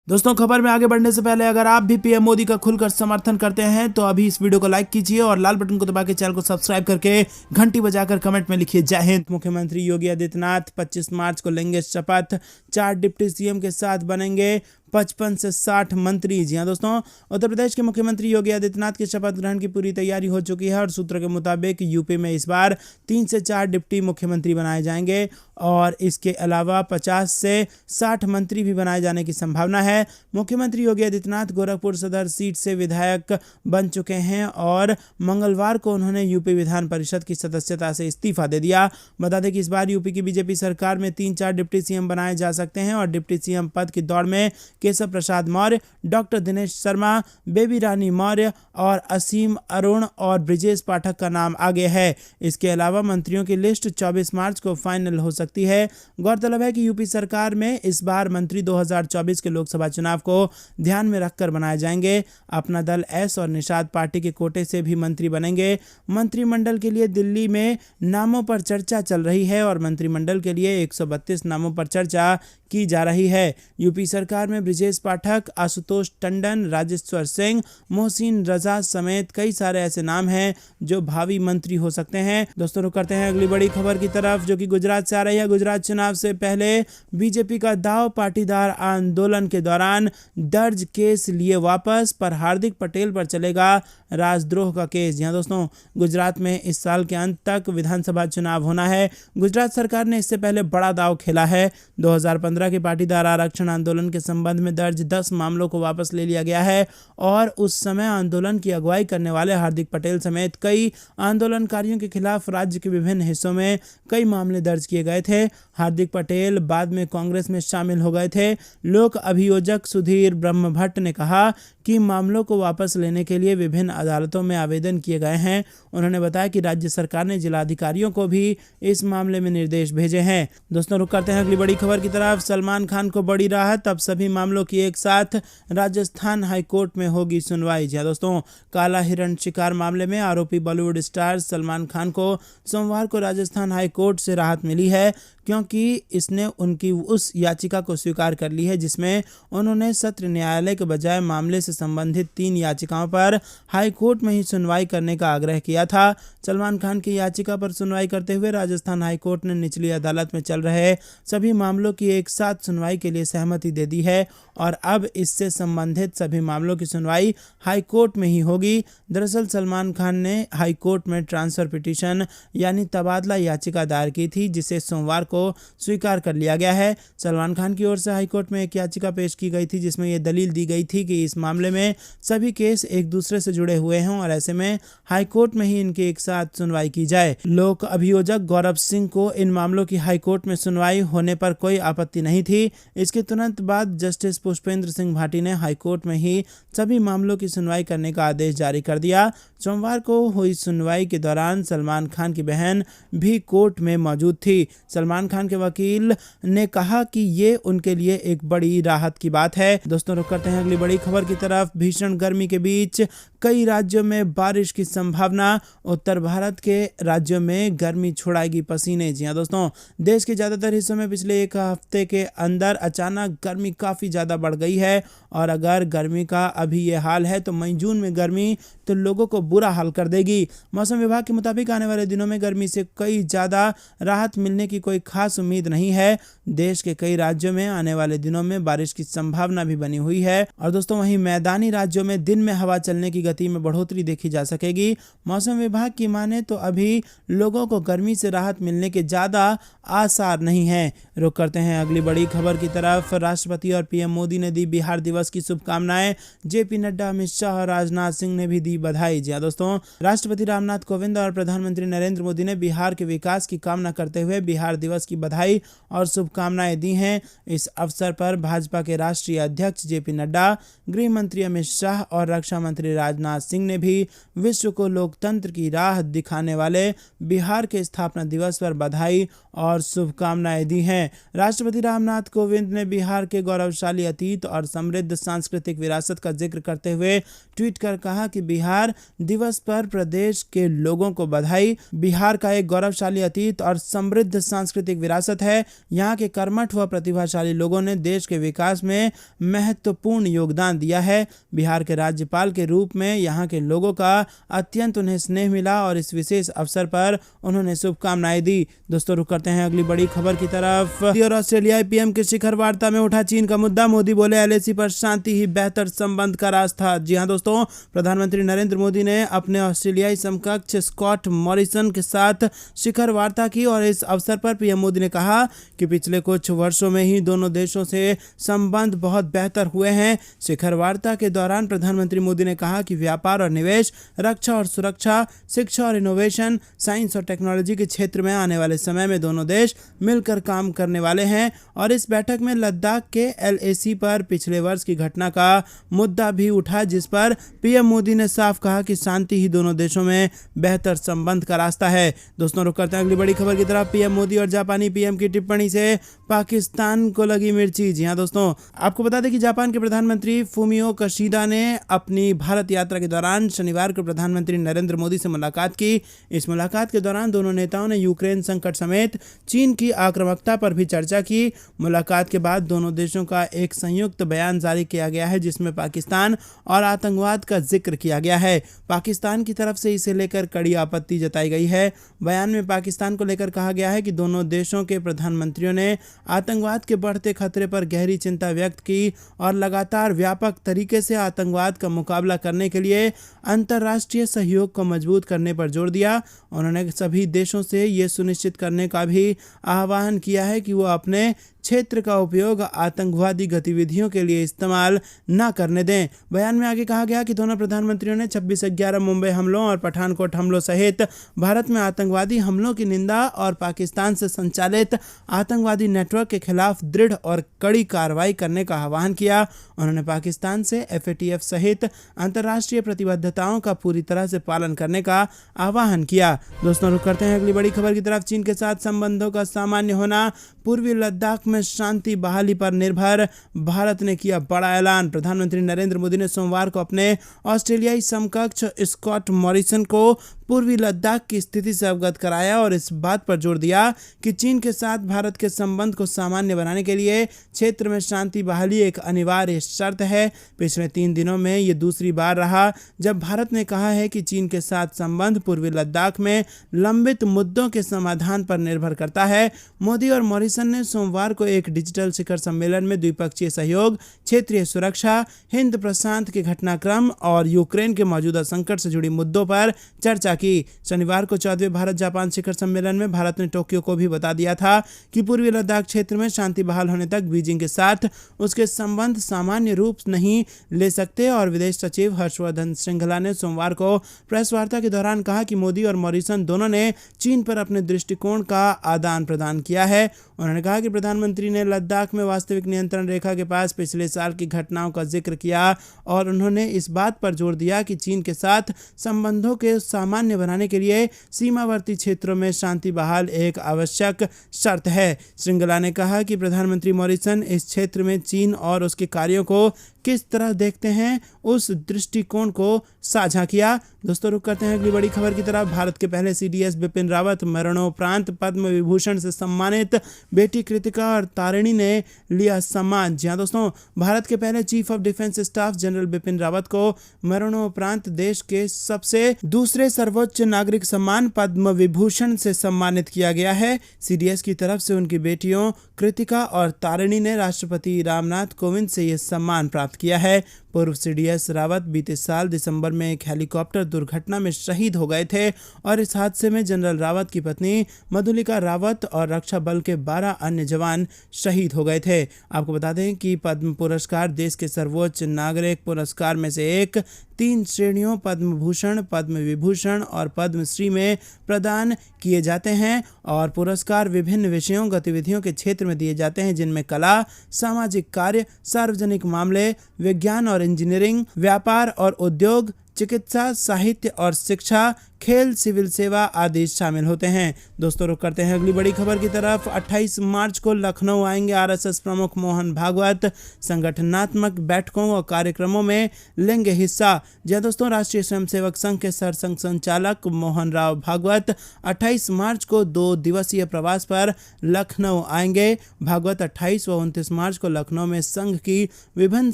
दोस्तों, खबर में आगे बढ़ने से पहले अगर आप भी पीएम मोदी का खुलकर समर्थन करते हैं तो अभी इस वीडियो को लाइक कीजिए और लाल बटन को दबा के चैनल को सब्सक्राइब करके घंटी बजाकर कमेंट में लिखिए जय हिंद। मुख्यमंत्री योगी आदित्यनाथ 25 मार्च को लेंगे शपथ, 4 डिप्टी सीएम के साथ बनेंगे 55 से 60 मंत्री। जी हाँ दोस्तों, उत्तर प्रदेश के मुख्यमंत्री योगी आदित्यनाथ के शपथ ग्रहण की पूरी तैयारी हो चुकी है और सूत्रों के मुताबिक यूपी में इस बार 3 से 4 डिप्टी मुख्यमंत्री बनाए जाएंगे और इसके अलावा 50 से 60 मंत्री भी बनाए जाने की संभावना है। मुख्यमंत्री योगी आदित्यनाथ गोरखपुर सदर सीट से विधायक बन चुके हैं और मंगलवार को उन्होंने यूपी विधान परिषद की सदस्यता से इस्तीफा दे दिया। बता दें कि इस बार यूपी की बीजेपी सरकार में 3-4 डिप्टी सीएम बनाए जा सकते हैं और डिप्टी सीएम पद की दौड़ में केशव प्रसाद मौर्य, डॉक्टर दिनेश शर्मा, बेबी रानी मौर्य और असीम अरुण और ब्रिजेश पाठक का नाम आगे है। इसके अलावा मंत्रियों की लिस्ट 24 मार्च को फाइनल हो सकती है। गौरतलब है कि यूपी सरकार में इस बार मंत्री 2024 के लोकसभा चुनाव को ध्यान में रखकर बनाए जाएंगे। अपना दल एस और निषाद पार्टी के कोटे से भी मंत्री बनेंगे। मंत्रिमंडल के लिए दिल्ली में नामों पर चर्चा चल रही है और मंत्रिमंडल के लिए 132 नामों पर चर्चा की जा रही है। यूपी सरकार में ब्रिजेश पाठक, आशुतोष टंडन, राजेश्वर सिंह, मोहसिन रजा समेत कई सारे ऐसे नाम हैं जो भावी मंत्री हो सकते हैं। दोस्तों, रुक करते हैं अगली बड़ी खबर की तरफ जो कि गुजरात से आ रही है। गुजरात चुनाव से पहले बीजेपी का दाव पाटीदार आंदोलन के दौरान दर्ज केस लिए वापस, पर हार्दिक पटेल पर चलेगा राजद्रोह का केस। जी हाँ दोस्तों, गुजरात में इस साल के अंत तक विधानसभा चुनाव होना है। गुजरात सरकार ने इससे पहले बड़ा दाव खेला है। 2015 के पाटीदार आरक्षण आंदोलन के संबंध में दर्ज 10 मामलों को वापस ले लिया गया है और उस समय आंदोलन की अगुवाई करने वाले हार्दिक पटेल समेत कई आंदोलनकारियों के खिलाफ राज्य के विभिन्न हिस्सों में कई मामले दर्ज किए गए थे। हार्दिक पटेल बाद में कांग्रेस में शामिल हो गए थे। लोक अभियोजक सुधीर ब्रह्मभट्ट ने कहा कि मामलों को वापस लेने के लिए विभिन्न अदालतों में आवेदन किए गए हैं। उन्होंने बताया कि राज्य सरकार ने जिलाधिकारियों को भी इस मामले में निर्देश भेजे हैं। दोस्तों, रुक करते हैं अगली बड़ी खबर की तरफ। सलमान खान को बड़ी राहत, अब सभी मामलों की एक साथ राजस्थान हाईकोर्ट में होगी सुनवाई। जी दोस्तों, काला हिरण शिकार मामले में आरोपी बॉलीवुड स्टार सलमान खान को सोमवार को राजस्थान हाईकोर्ट से राहत मिली है क्योंकि इसने उनकी उस याचिका को स्वीकार कर ली है जिसमें उन्होंने सत्र न्यायालय के बजाय मामले से संबंधित 3 याचिकाओं पर हाईकोर्ट में ही सुनवाई करने का आग्रह किया था। सलमान खान की याचिका पर सुनवाई करते हुए राजस्थान हाईकोर्ट ने निचली अदालत में चल रहे सभी मामलों की एक साथ सुनवाई के लिए सहमति दे दी है और अब इससे संबंधित सभी मामलों की सुनवाई हाईकोर्ट में ही होगी। दरअसल सलमान खान ने हाईकोर्ट में ट्रांसफर पिटीशन यानी तबादला याचिका दायर की थी जिसे सोमवार को स्वीकार कर लिया गया है। सलमान खान की ओर से हाईकोर्ट में एक याचिका पेश की गई थी जिसमें यह दलील दी गई थी कि इस मामले में सभी केस एक दूसरे से जुड़े हुए हैं और ऐसे में हाईकोर्ट में ही इनकी एक साथ सुनवाई की जाए। लोक अभियोजक गौरव सिंह को इन मामलों की हाईकोर्ट में सुनवाई होने पर कोई आपत्ति नहीं थी। इसके तुरंत बाद जस्टिस पुष्पेंद्र सिंह भाटी ने हाईकोर्ट में ही सभी मामलों की सुनवाई करने का आदेश जारी कर दिया। सोमवार को हुई सुनवाई के दौरान सलमान खान की बहन भी कोर्ट में मौजूद थी। सलमान खान के वकील ने कहा कि ये उनके लिए एक बड़ी राहत की बात है। दोस्तों, रुक करते हैं अगली बड़ी खबर की तरफ। भीषण गर्मी के बीच कई राज्यों में बारिश की संभावना, उत्तर भारत के राज्यों में गर्मी छुड़ाएगी पसीने। जी हाँ दोस्तों, देश के ज्यादातर हिस्सों में पिछले एक हफ्ते के अंदर अचानक गर्मी काफी ज्यादा बढ़ गई है और अगर गर्मी का अभी ये हाल है तो मई जून में गर्मी तो लोगों को बुरा हाल कर देगी। मौसम विभाग के मुताबिक आने वाले दिनों में गर्मी से कई ज्यादा राहत मिलने की कोई खास उम्मीद नहीं है। देश के कई राज्यों में आने वाले दिनों में बारिश की संभावना भी बनी हुई है और दोस्तों वहीं मैदानी राज्यों में दिन में हवा चलने की गति में बढ़ोतरी देखी जा सकेगी। मौसम विभाग की माने तो अभी लोगों को गर्मी से राहत मिलने के ज्यादा आसार नहीं है। रुक करते हैं अगली बड़ी खबर की तरफ। राष्ट्रपति और पीएम मोदी ने दी बिहार दिवस की शुभकामनाएं। जेपी नड्डा, अमित शाह और राजनाथ सिंह ने भी दी बधाई। जी दोस्तों, राष्ट्रपति रामनाथ कोविंद और प्रधानमंत्री नरेंद्र मोदी ने बिहार के विकास की कामना करते हुए बिहार दिवस की बधाई और शुभकामनाएं दी हैं। इस अवसर पर भाजपा के राष्ट्रीय अध्यक्ष जेपी नड्डा, गृह मंत्री अमित शाह और रक्षा मंत्री राजनाथ सिंह ने भी विश्व को लोकतंत्र की राह दिखाने वाले बिहार के स्थापना दिवस पर बधाई और शुभकामनाएं दी हैं। राष्ट्रपति रामनाथ कोविंद ने बिहार के गौरवशाली अतीत और समृद्ध सांस्कृतिक विरासत का जिक्र करते हुए ट्वीट कर कहा कि बिहार दिवस पर प्रदेश के लोगों को बधाई। बिहार का एक गौरवशाली अतीत और समृद्ध सांस्कृतिक सांस्कृतिक विरासत है। यहाँ के कर्मठ व प्रतिभाशाली लोगों ने देश के विकास में महत्वपूर्ण योगदान दिया है। बिहार के राज्यपाल के रूप में यहाँ के लोगों का अत्यंत उन्हें स्नेह मिला और इस विशेष अवसर पर उन्होंने शुभकामनाएं दी। दोस्तों रुक करते हैं अगली बड़ी खबर की तरफ। और ऑस्ट्रेलियाई पीएम की शिखर वार्ता में उठा चीन का मुद्दा, मोदी बोले एलएसी पर शांति ही बेहतर संबंध का रास्ता। जी हां दोस्तों, प्रधानमंत्री नरेंद्र मोदी ने अपने ऑस्ट्रेलियाई समकक्ष स्कॉट मॉरिसन के साथ शिखर वार्ता की और इस अवसर पर पीएम मोदी ने कहा कि पिछले कुछ वर्षों में ही दोनों देशों से संबंध बहुत बेहतर हुए हैं। शिखर वार्ता के दौरान प्रधानमंत्री मोदी ने कहा कि व्यापार और निवेश, रक्षा और सुरक्षा, शिक्षा और इनोवेशन, साइंस और टेक्नोलॉजी के क्षेत्र में आने वाले समय में दोनों देश मिलकर काम करने वाले हैं। और इस बैठक में लद्दाख के एलएसी पर पिछले वर्ष की घटना का मुद्दा भी उठा, जिस पर पीएम मोदी ने साफ कहा कि शांति ही दोनों देशों में बेहतर संबंध का रास्ता है। दोस्तों रुक करते हैं अगली बड़ी खबर की तरफ। पीएम मोदी और जापानी पीएम की टिप्पणी से पाकिस्तान को लगी मिर्ची। जी हां दोस्तों, आपको बता दें कि जापान के प्रधानमंत्री फूमियो किशिदा ने अपनी भारत यात्रा के दौरान शनिवार को प्रधानमंत्री नरेंद्र मोदी से मुलाकात की। इस मुलाकात के दौरान दोनों नेताओं ने यूक्रेन संकट समेत चीन की आक्रामकता पर भी चर्चा की। मुलाकात के बाद दोनों देशों का एक संयुक्त बयान जारी किया गया है, जिसमें पाकिस्तान और आतंकवाद का जिक्र किया गया है। पाकिस्तान की तरफ से इसे लेकर कड़ी आपत्ति जताई गई है। बयान में पाकिस्तान को लेकर कहा गया है कि दोनों देशों के प्रधानमंत्रियों ने आतंकवाद के बढ़ते खतरे पर गहरी चिंता व्यक्त की और लगातार व्यापक तरीके से आतंकवाद का मुकाबला करने के लिए अंतर्राष्ट्रीय सहयोग को मजबूत करने पर जोर दिया। उन्होंने सभी देशों से ये सुनिश्चित करने का भी आह्वान किया है कि वो अपने क्षेत्र का उपयोग आतंकवादी गतिविधियों के लिए इस्तेमाल न करने दें। बयान में आगे कहा गया कि दोनों प्रधानमंत्रियों ने 26/11 मुंबई हमलों और पठानकोट हमलों सहित भारत में आतंकवादी हमलों की निंदा और पाकिस्तान से संचालित आतंकवादी नेटवर्क के खिलाफ दृढ़ और कड़ी कार्रवाई करने का आह्वान किया। उन्होंने पाकिस्तान से FATF सहित अंतर्राष्ट्रीय प्रतिबद्धताओं का पूरी तरह से पालन करने का आह्वान किया। दोस्तों रुक करते हैं अगली बड़ी खबर की तरफ। चीन के साथ संबंधों का सामान्य होना पूर्वी लद्दाख में शांति बहाली पर निर्भर, भारत ने किया बड़ा ऐलान। प्रधानमंत्री नरेंद्र मोदी ने सोमवार को अपने ऑस्ट्रेलियाई समकक्ष स्कॉट मॉरिसन को पूर्वी लद्दाख की स्थिति से अवगत कराया और इस बात पर जोर दिया कि चीन के साथ भारत के संबंध को सामान्य बनाने के लिए क्षेत्र में शांति बहाली एक अनिवार्य शर्त है। पिछले 3 दिनों में ये दूसरी बार रहा जब भारत ने कहा है कि चीन के साथ संबंध पूर्वी लद्दाख में लंबित मुद्दों के समाधान पर निर्भर करता है। मोदी और मॉरिसन ने सोमवार को एक डिजिटल शिखर सम्मेलन में द्विपक्षीय सहयोग, क्षेत्रीय सुरक्षा, हिंद प्रशांत के घटनाक्रम और यूक्रेन के मौजूदा संकट से जुड़ी मुद्दों पर चर्चा की। शनिवार को 14वें भारत जापान शिखर सम्मेलन में भारत ने टोक्यो को भी बता दिया था कि पूर्वी लद्दाख क्षेत्र में शांति बहाल होने तक बीजिंग के साथ उसके संबंध सामान्य रूप नहीं ले सकते। और विदेश सचिव हर्षवर्धन श्रृंगला ने सोमवार को प्रेस वार्ता के दौरान कहा कि मोदी और मॉरिसन दोनों ने चीन पर अपने दृष्टिकोण का आदान प्रदान किया है। उन्होंने कहा कि प्रधानमंत्री ने लद्दाख में वास्तविक नियंत्रण रेखा के पास पिछले साल की घटनाओं का जिक्र किया और उन्होंने इस बात पर जोर दिया कि चीन के साथ संबंधों के सामान्य बनाने के लिए सीमावर्ती क्षेत्रों में शांति बहाल एक आवश्यक शर्त है। श्रृंगला ने कहा कि प्रधानमंत्री मॉरिसन इस क्षेत्र में चीन और उसके कार्यों को किस तरह देखते हैं, उस दृष्टिकोण को साझा किया। दोस्तों रुक करते हैं अगली बड़ी खबर की तरफ। भारत के पहले CDS बिपिन रावत मरणोपरांत पद्म विभूषण से सम्मानित बेटी कृतिका और तारिणी ने लिया सम्मान। जी हां दोस्तों, भारत के पहले chief of defence staff general Bipin Rawat को मरणोपरांत देश के सबसे दूसरे सर्वोच्च नागरिक सम्मान पद्म विभूषण से सम्मानित किया गया है। CDS की तरफ से उनकी बेटियों कृतिका और तारिणी ने राष्ट्रपति रामनाथ कोविंद से यह सम्मान प्राप्त किया है। पूर्व CDS रावत बीते साल दिसंबर में एक हेलीकॉप्टर दुर्घटना में शहीद हो गए थे और इस हादसे में जनरल रावत की पत्नी मधुलिका रावत और रक्षा बल के 12 अन्य जवान शहीद हो गए थे। आपको बता दें कि पद्म पुरस्कार देश के सर्वोच्च नागरिक पुरस्कार में से एक 3 श्रेणियों पद्म भूषण, पद्म विभूषण और पद्मश्री में प्रदान किए जाते हैं और पुरस्कार विभिन्न विषयों गतिविधियों के क्षेत्र में दिए जाते हैं, जिनमें कला, सामाजिक कार्य, सार्वजनिक मामले, विज्ञान और इंजीनियरिंग, व्यापार और उद्योग, चिकित्सा, साहित्य और शिक्षा, खेल, सिविल सेवा आदि शामिल होते हैं। दोस्तों रुक करते हैं अगली बड़ी खबर की तरफ। 28 मार्च को लखनऊ आएंगे आरएसएस प्रमुख मोहन भागवत। संगठनात्मक बैठकों व कार्यक्रमों में लेंगे हिस्सा। जी हां दोस्तों, राष्ट्रीय स्वयंसेवक संघ के सरसंघ संचालक मोहन राव भागवत 28 मार्च को 2 दिवसीय प्रवास पर लखनऊ आएंगे। भागवत 28 व 29 मार्च को लखनऊ में संघ की विभिन्न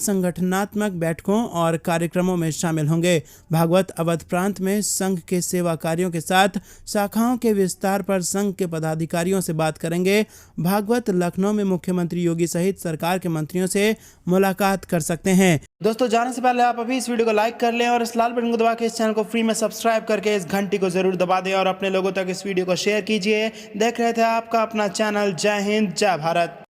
संगठनात्मक बैठकों और कार्यक्रमों में शामिल होंगे। भागवत अवध प्रांत में संघ के सेवा कार्यों के साथ शाखाओं के विस्तार पर संघ के पदाधिकारियों से बात करेंगे। भागवत लखनऊ में मुख्यमंत्री योगी सहित सरकार के मंत्रियों से मुलाकात कर सकते हैं। दोस्तों जाने से पहले आप अभी इस वीडियो को लाइक कर लें और इस लाल बटन को दबा के इस चैनल को फ्री में सब्सक्राइब करके इस घंटी को जरूर दबा दें और अपने लोगों तक इस वीडियो को शेयर कीजिए। देख रहे थे आपका अपना चैनल। जय हिंद, जय भारत।